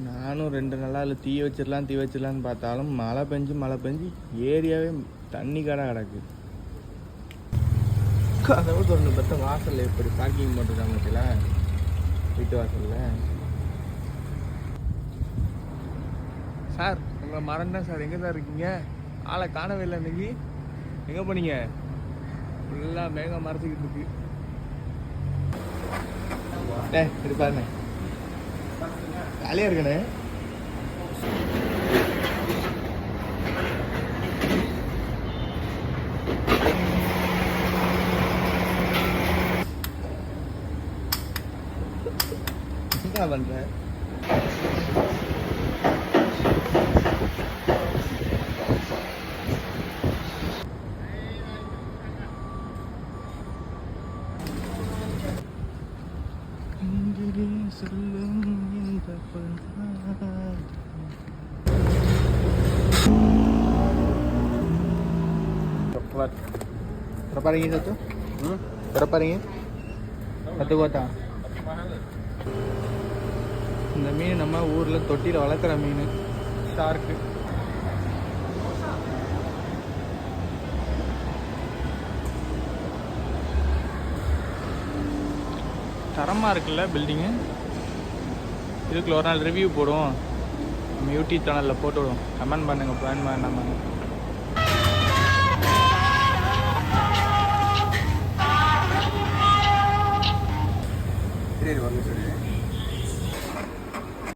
நானும் 2 நாளாக தீ வச்சிடலான்னு பார்த்தாலும் மழை பெஞ்சு ஏரியாவே தண்ணி கடை கிடக்கு. கதவு திறந்து பார்த்தா வாசலில் எப்படி பார்க்கிங் போட்டுருக்காங்க பற்றில வீட்டு வாசலில். சார் உங்களை மறந்தேன் சார். எங்கே சார் இருக்கீங்க? ஆளை காணவே இல்லை இன்னைக்கு. எங்கே போனீங்க? ஃபுல்லாக மேகம் மறைச்சிக்கிட்டு இருக்கு. இப்படி பாருண்ணே, ஜாலியாக இருக்கண்ணே. என்ன பண்ணுறேன்? Berapa ringgit satu? Berapa ringgit? Satu kotak. இந்த மீன் நம்ம ஊரில் தொட்டியில் வளர்க்குற மீன், ஷார்க்கு. தரமாக இருக்குல்ல பில்டிங்கு. இதுக்குள்ள ஒரு நாள் ரிவ்யூ போடுவோம், நம்ம யூடியூப் சேனலில் போட்டு விடுவோம். கமெண்ட் பண்ணுங்கள், பிளான் பண்ணாமல். சரி, வாங்க சரி.